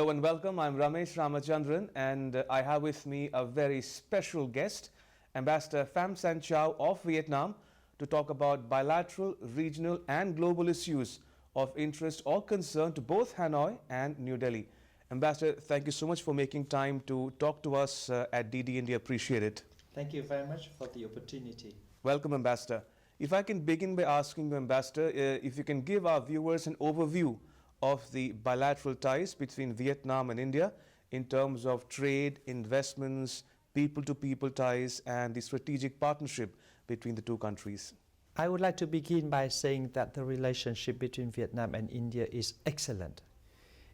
Hello and welcome. I'm Ramesh Ramachandran and I have with me a very special guest, Ambassador Pham San Chau of Vietnam, to talk about bilateral, regional and global issues of interest or concern to both Hanoi and New Delhi. Ambassador, thank you so much for making time to talk to us at DD India. Appreciate it. Thank you very much for the opportunity. Welcome, Ambassador. If I can begin by asking you, Ambassador, if you can give our viewers an overview of the bilateral ties between Vietnam and India in terms of trade, investments, people-to-people ties and the strategic partnership between the two countries. I would like to begin by saying that the relationship between Vietnam and India is excellent.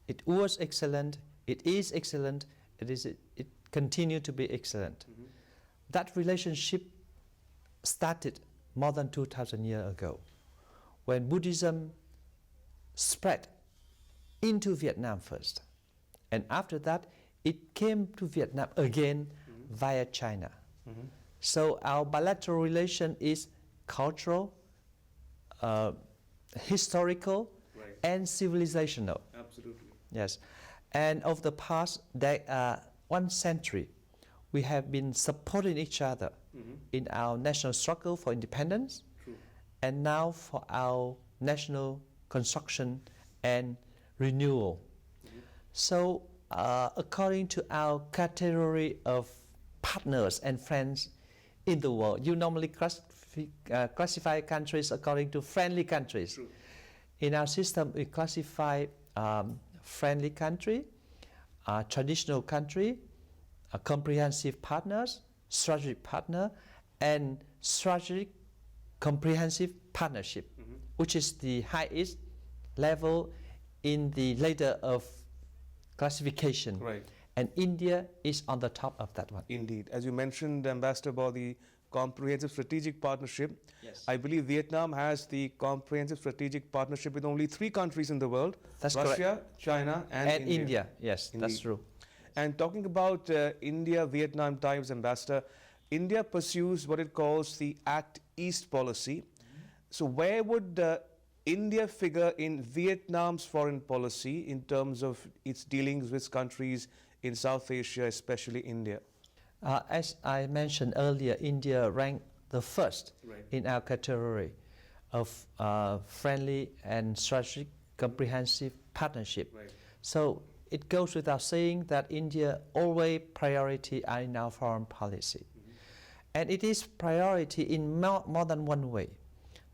It was excellent, it is excellent, it continues to be excellent. That relationship started more than 2,000 years ago when Buddhism spread into Vietnam first, and after that it came to Vietnam again via China. So our bilateral relation is cultural, historical, and civilizational. Absolutely. Yes, and over the past 1 century we have been supporting each other in our national struggle for independence. True. And now for our national construction and renewal. So according to our category of partners and friends in the world, you normally classify countries according to friendly countries. True. In our system we classify friendly country, traditional country, comprehensive partners, strategic partner, and strategic comprehensive partnership, which is the highest level in the ladder of classification. Right. And India is on the top of that one. Indeed. As you mentioned, Ambassador, about the comprehensive strategic partnership, Yes. I believe Vietnam has the comprehensive strategic partnership with only 3 countries in the world: That's Russia, China, and India. Yes, Indeed. that's true. And talking about India-Vietnam ties, Ambassador, India pursues what it calls the Act East policy. So where would India figure in Vietnam's foreign policy in terms of its dealings with countries in South Asia, especially India? As I mentioned earlier, India ranked the first in our category of friendly and strategic comprehensive partnership. So it goes without saying that India always priority in our foreign policy. And it is priority in more than one way.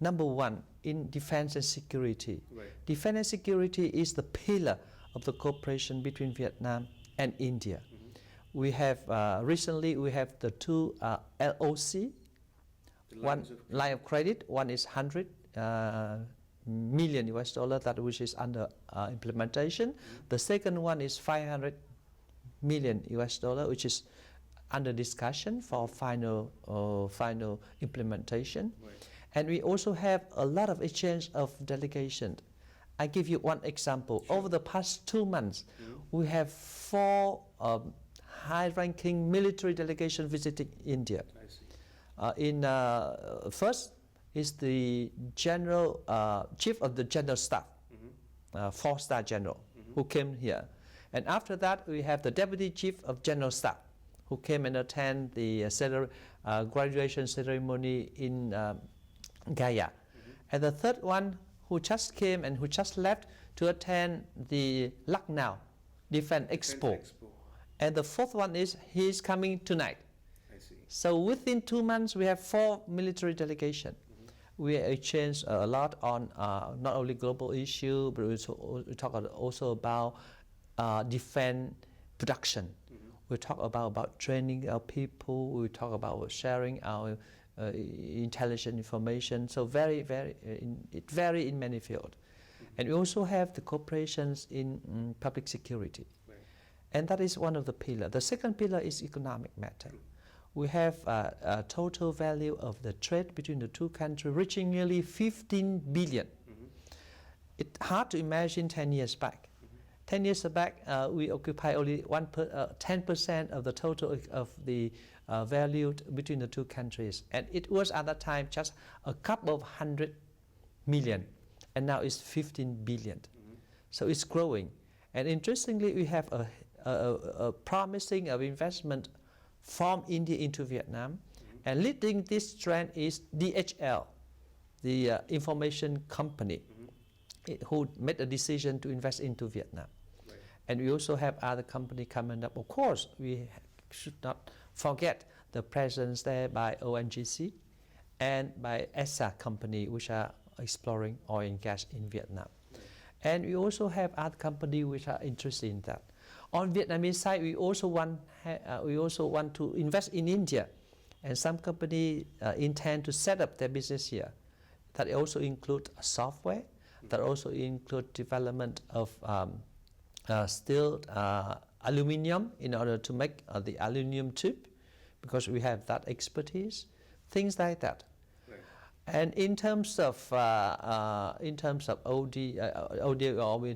Number one, in defense and security. Defense and security is the pillar of the cooperation between Vietnam and India. We have recently we have the 2 LOC, one line of credit, one is 100 million US dollar, that which is under implementation. The second one is 500 million US dollar, which is under discussion for final implementation. And we also have a lot of exchange of delegation. I give you one example. Over the past 2 months, we have 4 high-ranking military delegations visiting India. I see. First is the general chief of the general staff, 4-star general, who came here. And after that, we have the deputy chief of general staff, who came and attend the graduation ceremony in Gaya. And the third one, who just came and who just left to attend the Lucknow Defense Expo. And the fourth one is he is coming tonight. I see. So within 2 months, we have 4 military delegations. We exchange a lot on not only global issue, but we talk also about defense production. We talk about training our people. We talk about sharing our intelligent information. So it varies in many fields. And we also have the cooperations in public security. And that is one of the pillars. The second pillar is economic matter. We have a total value of the trade between the two countries reaching nearly 15 billion. It's hard to imagine 10 years back. 10 years back, we occupy only 10% of the total of the value between the two countries. And it was at that time just a couple of 100 million. And now it's 15 billion. So it's growing. And interestingly, we have a promising of investment from India into Vietnam. And leading this trend is DHL, the information company, who made a decision to invest into Vietnam. Right. And we also have other companies coming up. Of course, we should not forget the presence there by ONGC and by ESA company, which are exploring oil and gas in Vietnam. Right. And we also have other companies which are interested in that. On Vietnamese side, we also want to invest in India, and some companies intend to set up their business here. That also include software, that also include development of steel, aluminium in order to make the aluminium tube, because we have that expertise, things like that. Right. And in terms of OD, or in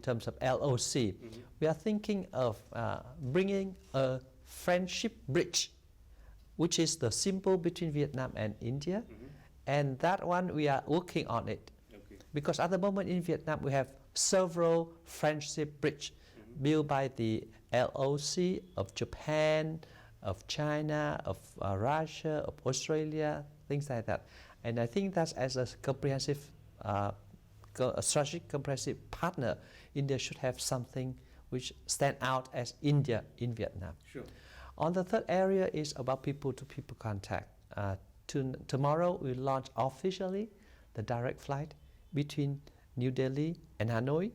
terms of LOC, we are thinking of bringing a friendship bridge, which is the symbol between Vietnam and India, and that one we are working on it. Okay. Because at the moment in Vietnam we have several friendship bridge built by the LOC of Japan, of China, of Russia, of Australia, things like that. And I think that as a comprehensive, a strategic comprehensive partner, India should have something which stand out as India in Vietnam. Sure. On the third area is about people-to-people contact. Tomorrow we launch officially the direct flight between New Delhi and Hanoi,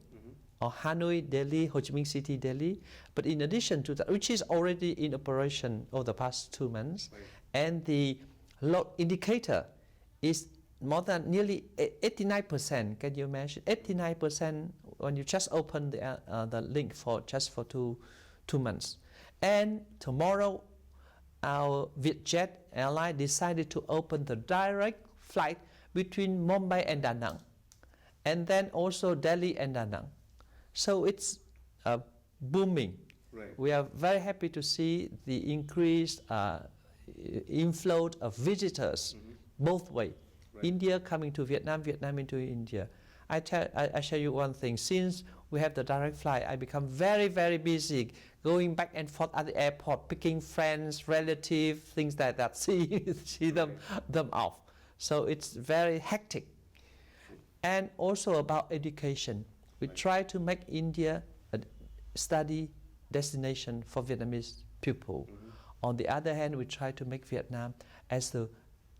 or Hanoi, Delhi, Ho Chi Minh City, Delhi. But in addition to that, which is already in operation over the past 2 months, Right. and the load indicator is more than nearly 89%. Can you imagine? 89% when you just open the link for two months. And tomorrow, our Vietjet airline decided to open the direct flight between Mumbai and Da Nang, and then also Delhi and Da Nang. So it's booming. Right. We are very happy to see the increased inflow of visitors both ways. Right. India coming to Vietnam, Vietnam into India. I share you one thing. Since we have the direct flight, I become very, very busy going back and forth at the airport, picking friends, relatives, things like that, see them off. So it's very hectic. And also about education. We try to make India a study destination for Vietnamese people. On the other hand, we try to make Vietnam as the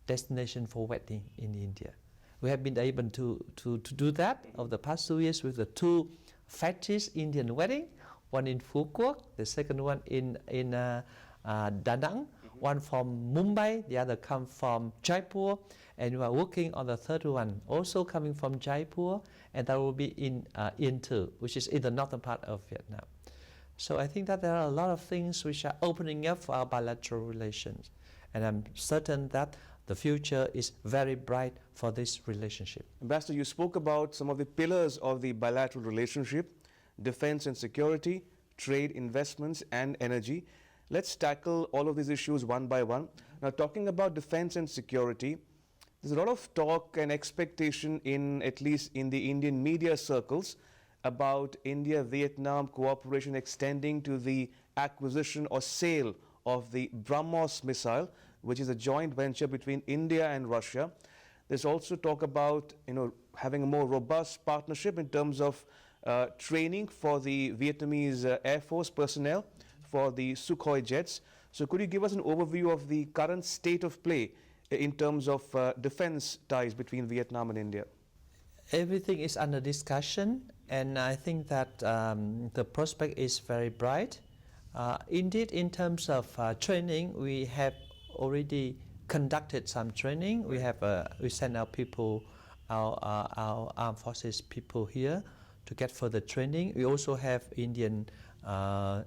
destination for wedding in India. We have been able to do that over the past 2 years with the 2 fetish Indian wedding, one in Phu Quoc, the second one in Da Nang, one from Mumbai, the other come from Jaipur, and we are working on the third one, also coming from Jaipur, and that will be in Yên Tử, which is in the northern part of Vietnam. So I think that there are a lot of things which are opening up for our bilateral relations, and I'm certain that the future is very bright for this relationship. Ambassador, you spoke about some of the pillars of the bilateral relationship: defense and security, trade, investments, and energy. Let's tackle all of these issues one by one. Now, talking about defense and security, there's a lot of talk and expectation at least in the Indian media circles, about India-Vietnam cooperation extending to the acquisition or sale of the BrahMos missile, which is a joint venture between India and Russia. There's also talk about having a more robust partnership in terms of training for the Vietnamese Air Force personnel for the Sukhoi jets. So could you give us an overview of the current state of play in terms of defense ties between Vietnam and India? Everything is under discussion, and I think that the prospect is very bright. Indeed, in terms of training, we have already conducted some training. We send our people, our armed forces people here to get further training. We also have Indian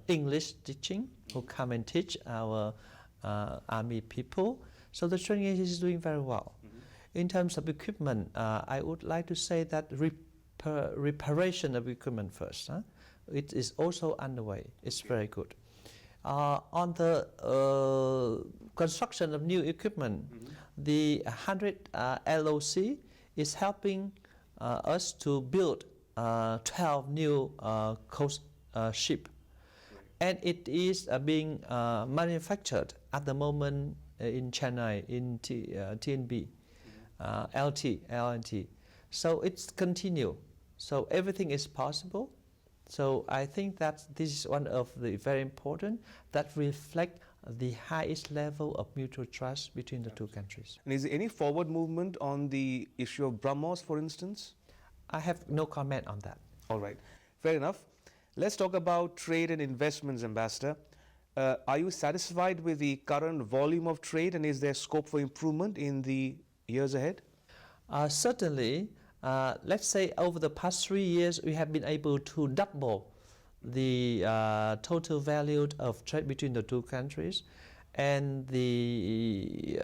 English teaching who come and teach our army people. So the training is doing very well. In terms of equipment, I would like to say that reparation of equipment first. It is also underway. It's very good. On the construction of new equipment, the 100 LOC is helping us to build 12 new coast ship. And it is being manufactured at the moment in Chennai, in TNB, LNT. So it's continue. So everything is possible. So I think that this is one of the very important that reflect the highest level of mutual trust between the two countries. And is there any forward movement on the issue of BrahMos, for instance? I have no comment on that. All right, fair enough. Let's talk about trade and investments, Ambassador. Are you satisfied with the current volume of trade, and is there scope for improvement in the years ahead? Certainly, let's say over the past 3 years, we have been able to double the total value of trade between the two countries, and the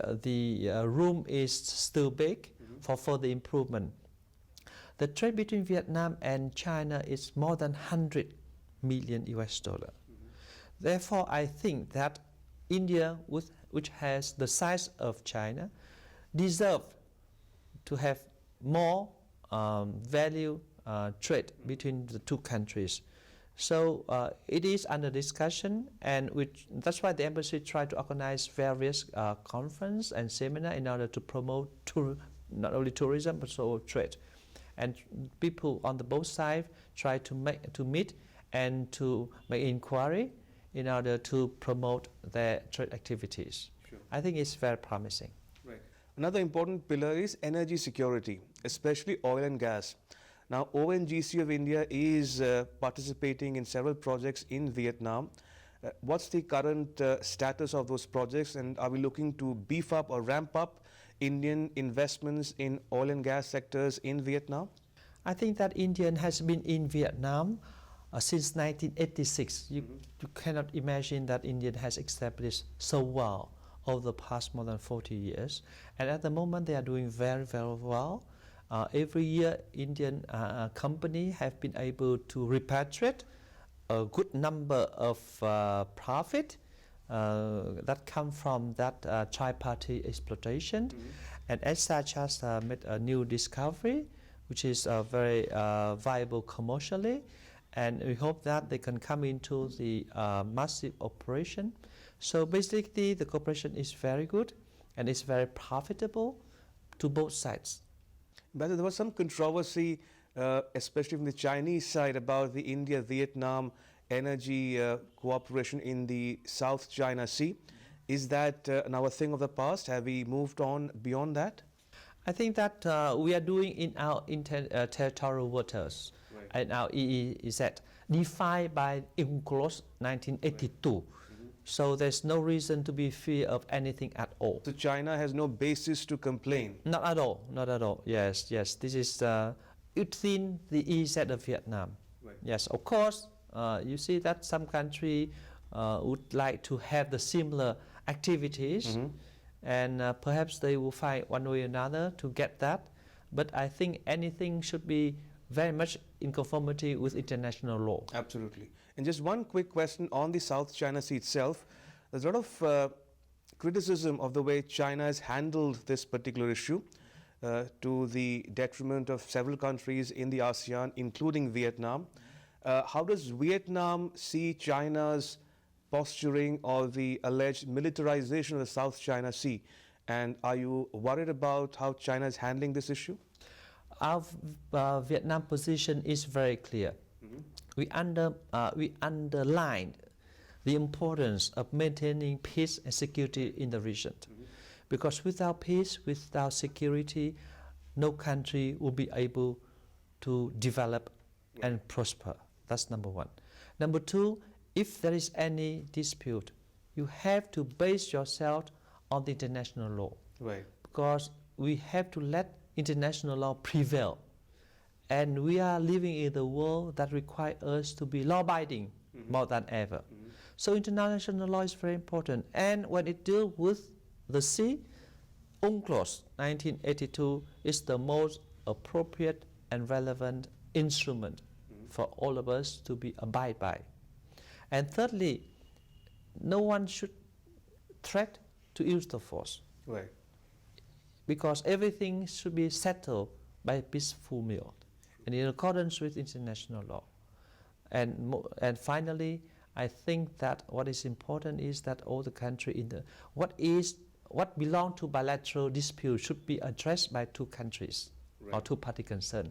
room is still big for further improvement. The trade between Vietnam and China is more than 100 million US dollar. Therefore, I think that India, which has the size of China, deserve to have more value trade between the two countries. So it is under discussion, and that's why the embassy tried to organize various conference and seminar in order to promote not only tourism but also trade. And people on the both sides try to meet and to make inquiry in order to promote their trade activities. Sure. I think it's very promising. Right. Another important pillar is energy security, especially oil and gas. Now, ONGC of India is participating in several projects in Vietnam. What's the current status of those projects, and are we looking to beef up or ramp up Indian investments in oil and gas sectors in Vietnam? I think that India has been in Vietnam since 1986. You cannot imagine that India has established so well over the past more than 40 years. And at the moment, they are doing very, very well. Every year, Indian companies have been able to repatriate a good number of profit that come from that tri-party exploitation, and as such has made a new discovery, which is very viable commercially, and we hope that they can come into the massive operation. So basically, the cooperation is very good and it's very profitable to both sides. But there was some controversy, especially from the Chinese side, about the India-Vietnam energy cooperation in the South China Sea. Is that now a thing of the past? Have we moved on beyond that? I think that we are doing in our territorial waters, right, and our EEZ, defined by UNCLOS 1982. So there's no reason to be fear of anything at all. So China has no basis to complain? Not at all, not at all. Yes, yes. This is within the EEZ of Vietnam. Right. Yes, of course, you see that some country would like to have the similar activities, and perhaps they will find one way or another to get that. But I think anything should be very much in conformity with international law. Absolutely. And just one quick question on the South China Sea itself. There's a lot of criticism of the way China has handled this particular issue to the detriment of several countries in the ASEAN, including Vietnam. How does Vietnam see China's posturing or the alleged militarization of the South China Sea? And are you worried about how China is handling this issue? Our Vietnam position is very clear. We underlined the importance of maintaining peace and security in the region. Because without peace, without security, no country will be able to develop and prosper. That's number one. Number two, if there is any dispute, you have to base yourself on the international law. Right. Because we have to let international law prevail. And we are living in a world that requires us to be law-abiding more than ever. So international law is very important. And when it deals with the sea, UNCLOS 1982 is the most appropriate and relevant instrument for all of us to be abide by. And thirdly, no one should threat to use the force. Right. Because everything should be settled by peaceful means and in accordance with international law. And finally, I think that what is important is that all the country in the what belong to bilateral dispute should be addressed by two countries or two party concerned.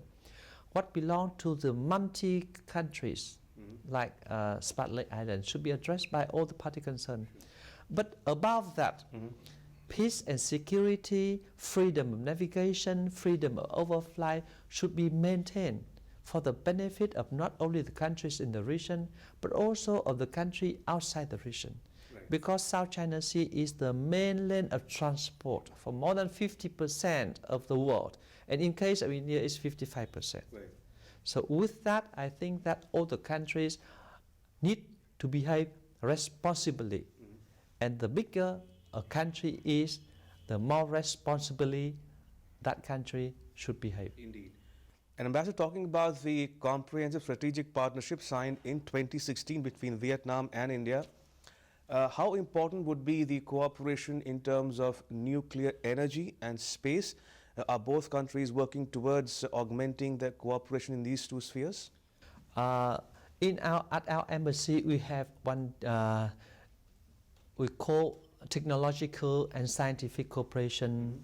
What belong to the multi-countries like Spratly Island should be addressed by all the party concerned. But above that, peace and security, freedom of navigation, freedom of overflight should be maintained for the benefit of not only the countries in the region, but also of the country outside the region. Because South China Sea is the main lane of transport for more than 50% of the world. And in case of India, it's 55%. So with that, I think that all the countries need to behave responsibly. And the bigger a country is, the more responsibly that country should behave. Indeed. And Ambassador, talking about the comprehensive strategic partnership signed in 2016 between Vietnam and India, how important would be the cooperation in terms of nuclear energy and space? Are both countries working towards augmenting their cooperation in these two spheres? At our embassy, we have one we call technological and scientific cooperation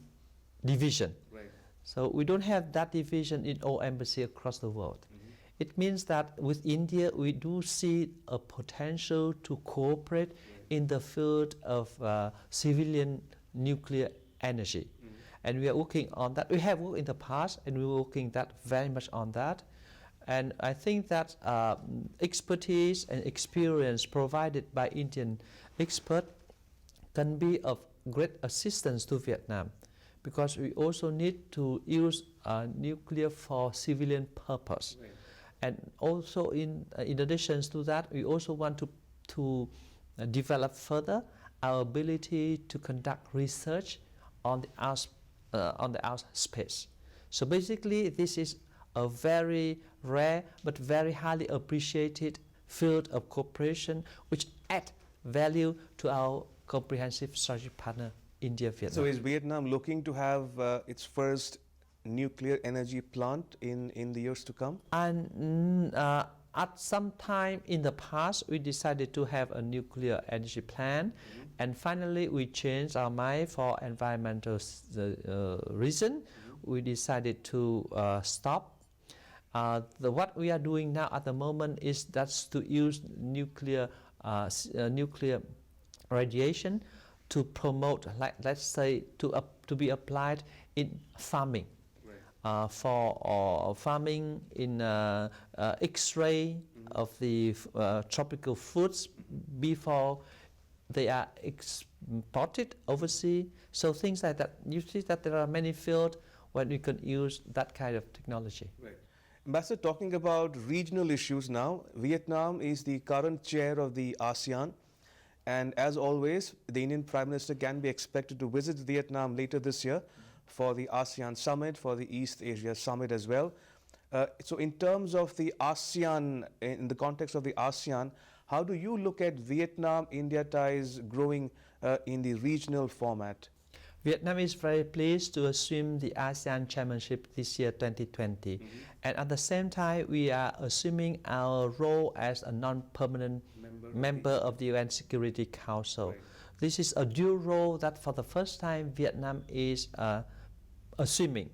division. So we don't have that division in all embassies across the world. It means that with India, we do see a potential to cooperate in the field of civilian nuclear energy. And we are working on that. We have worked in the past, and we're working that very much on that. And I think that expertise and experience provided by Indian experts can be of great assistance to Vietnam, because we also need to use nuclear for civilian purpose. And also in addition to that, we also want to develop further our ability to conduct research on the outer space. So basically, this is a very rare but very highly appreciated field of cooperation, which add value to our comprehensive strategic partner, India, Vietnam. So is Vietnam looking to have its first nuclear energy plant in the years to come? And at some time in the past, we decided to have a nuclear energy plant, and finally we changed our mind for environmental reason. We decided to stop. What we are doing now at the moment is that's to use nuclear radiation to promote, like let's say, to be applied in farming. For farming in X-ray of the tropical fruits before they are exported overseas. So things like that. You see that there are many fields where you can use that kind of technology. Ambassador, talking about regional issues now, Vietnam is the current chair of the ASEAN. And as always, the Indian Prime Minister can be expected to visit Vietnam later this year for the ASEAN Summit, for the East Asia Summit as well. So in terms of the ASEAN, in the context of the ASEAN, how do you look at Vietnam-India ties growing in the regional format? Vietnam is very pleased to assume the ASEAN chairmanship this year, 2020. And at the same time, we are assuming our role as a non-permanent member of the UN Security Council. This is a dual role that for the first time Vietnam is assuming.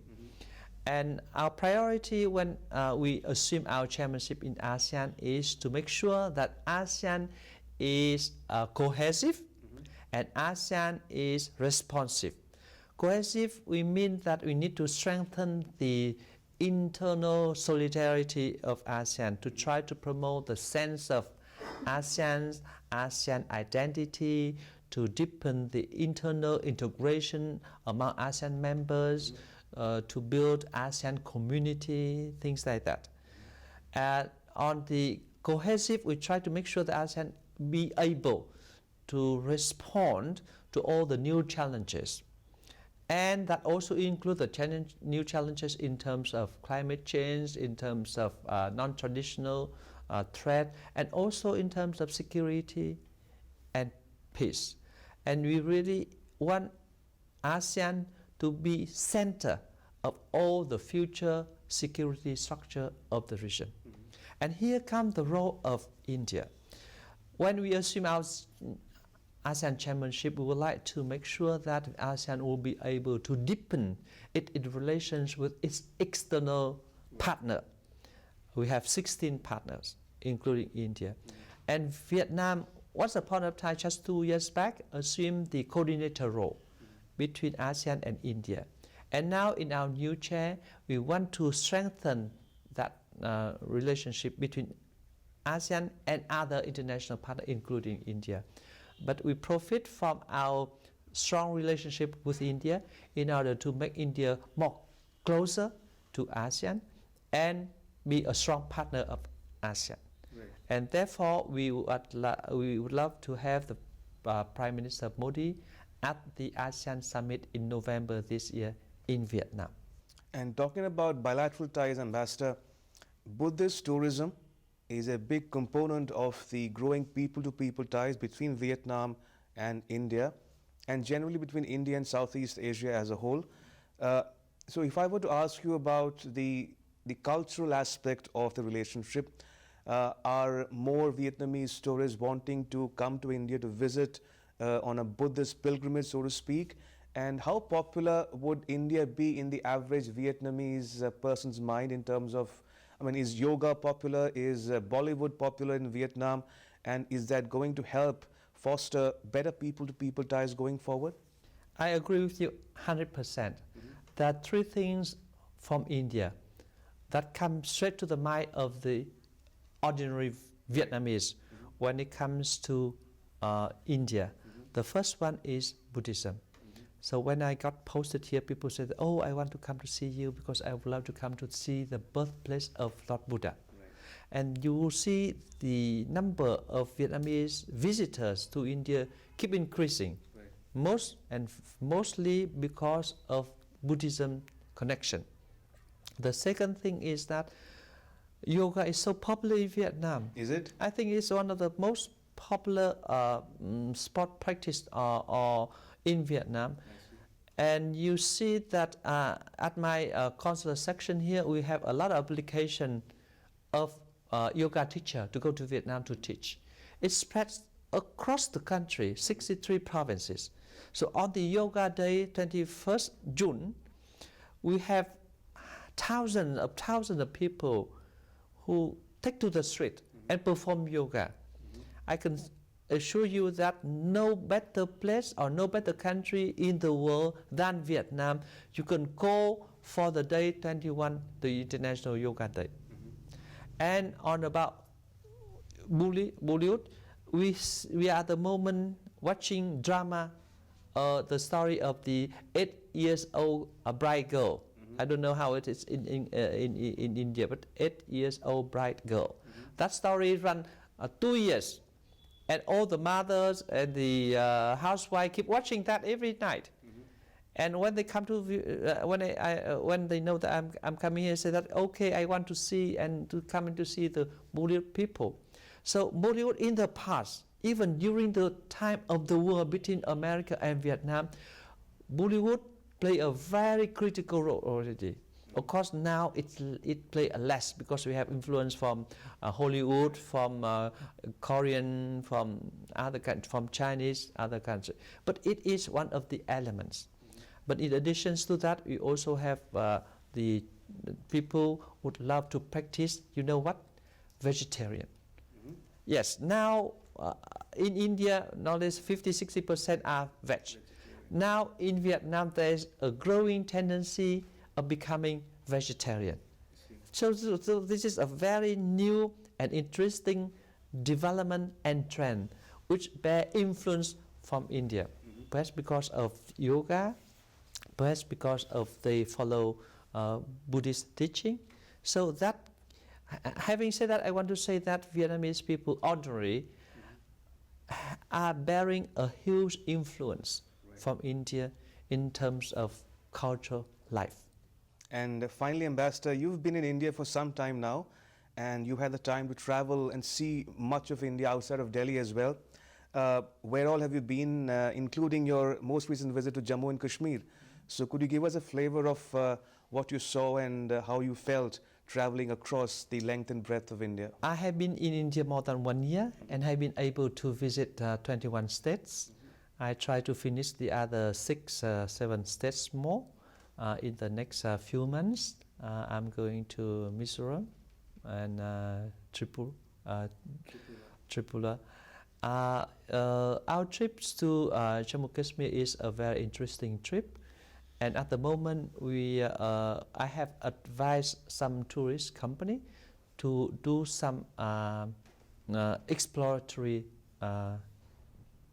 And our priority when we assume our chairmanship in ASEAN is to make sure that ASEAN is cohesive and ASEAN is responsive. Cohesive, we mean that we need to strengthen the internal solidarity of ASEAN to try to promote the sense of ASEAN identity, to deepen the internal integration among ASEAN members, to build ASEAN community, things like that. And on the cohesive, we try to make sure that ASEAN be able to respond to all the new challenges. And that also includes the new challenges in terms of climate change, in terms of non-traditional threat, and also in terms of security and peace. And we really want ASEAN to be center of all the future security structure of the region. And here comes the role of India. When we assume our ASEAN chairmanship, we would like to make sure that ASEAN will be able to deepen its relations with its external partner. We have 16 partners, including India. And Vietnam, once upon a time, just 2 years back, assumed the coordinator role between ASEAN and India. And now in our new chair, we want to strengthen that relationship between ASEAN and other international partners, including India. But we profit from our strong relationship with India in order to make India more closer to ASEAN and be a strong partner of ASEAN. Right. And therefore, we would love to have the Prime Minister Modi at the ASEAN Summit in November this year in Vietnam. And talking about bilateral ties, Ambassador, Buddhist tourism is a big component of the growing people-to-people ties between Vietnam and India, and generally between India and Southeast Asia as a whole. So if I were to ask you about the cultural aspect of the relationship, are more Vietnamese tourists wanting to come to India to visit on a Buddhist pilgrimage, so to speak? And how popular would India be in the average Vietnamese person's mind in terms of, I mean, is yoga popular? Is Bollywood popular in Vietnam? And is that going to help foster better people-to-people ties going forward? I agree with you 100%. There are three things from India that come straight to the mind of the ordinary Vietnamese when it comes to India. The first one is Buddhism. So when I got posted here, people said, oh, I want to come to see you because I would love to come to see the birthplace of Lord Buddha. Right. And you will see the number of Vietnamese visitors to India keep increasing, right. Mostly because of Buddhism connection. The second thing is that yoga is so popular in Vietnam. Is it? I think it's one of the most popular sport practice in Vietnam. And you see that at my consular section here, we have a lot of application of yoga teacher to go to Vietnam to teach. It spreads across the country, 63 provinces. So on the yoga day, 21st June, we have thousands of people who take to the street and perform yoga. I can assure you that no better place or no better country in the world than Vietnam. You can go for the day 21, the International Yoga Day. And on about Bollywood, we are at the moment watching drama, the story of the 8-year-old bright girl. I don't know how it is in India, but 8-year-old bright girl. That story ran 2 years. And all the mothers and the housewife keep watching that every night. And when they come to when they know that I'm coming here, say that okay, I want to see and to come in to see the Bollywood people. So Bollywood in the past, even during the time of the war between America and Vietnam, Bollywood play a very critical role already. Of course, now it play less because we have influence from Hollywood, from Korean, from other countries, from Chinese, other countries. But it is one of the elements. But in addition to that, we also have the people would love to practice, you know what, vegetarian. Yes, now in India, nowadays 50-60% are veg. Now in Vietnam, there is a growing tendency of becoming vegetarian. So this is a very new and interesting development and trend which bear influence from India. Perhaps because of yoga, perhaps because of they follow Buddhist teaching. So that, having said that, I want to say that Vietnamese people ordinarily are bearing a huge influence from India in terms of cultural life. And finally, Ambassador, you've been in India for some time now, and you had the time to travel and see much of India outside of Delhi as well. Where all have you been, including your most recent visit to Jammu and Kashmir? So could you give us a flavor of what you saw and how you felt traveling across the length and breadth of India? I have been in India more than 1 year and have been able to visit 21 states. I try to finish the other 7 states more in the next few months. I'm going to Mizoram and Tripura. Our trips to Jammu Kashmir is a very interesting trip, and at the moment I have advised some tourist company to do some exploratory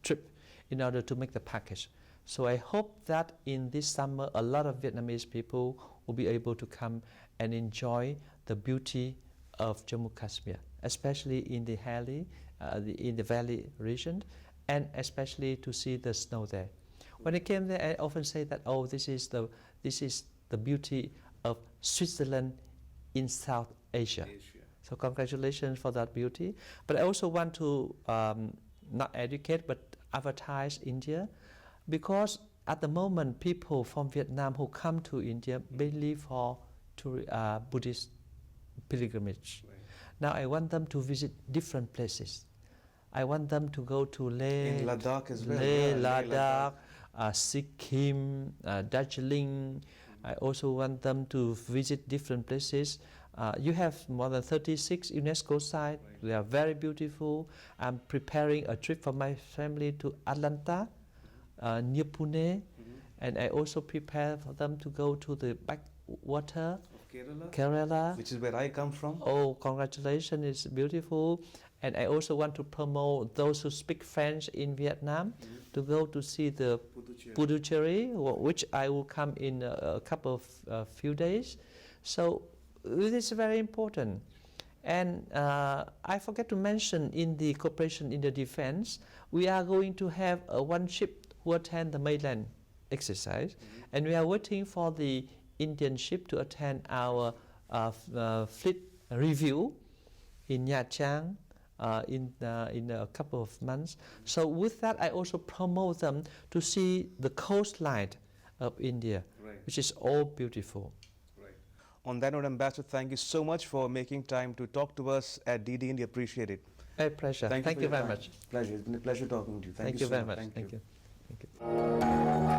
trip in order to make the package. So I hope that in this summer a lot of Vietnamese people will be able to come and enjoy the beauty of Jammu Kashmir, especially in the in the valley region, and especially to see the snow there. When I came there, I often say that, oh, this is the beauty of Switzerland in South Asia. So congratulations for that beauty. But I also want to not educate but advertise India, because at the moment people from Vietnam who come to India mainly for Buddhist pilgrimage. Right. Now I want them to visit different places. I want them to go to Leh, In Ladakh as well. Leh, Yeah, Ladakh, Sikkim, Darjeeling. I also want them to visit different places. You have more than 36 UNESCO sites. Right. They are very beautiful. I'm preparing a trip for my family to Atlanta, near Pune, and I also prepare for them to go to the backwater, Kerala. Which is where I come from. Oh, congratulations, it's beautiful. And I also want to promote those who speak French in Vietnam to go to see the Puducherry, which I will come in a couple of few days. So it is very important. And I forget to mention, in the cooperation in the defense, we are going to have one ship who attend the mainland exercise, and we are waiting for the Indian ship to attend our fleet review in Nha Trang in a couple of months. So with that, I also promote them to see the coastline of India, Right. which is all beautiful. Right. On that note, Ambassador, thank you so much for making time to talk to us at DD India. Appreciate it. A pleasure. Thank for you your very time. much. Pleasure. It's been a pleasure talking to you. Thank you you so very much. Thank you. Thank you.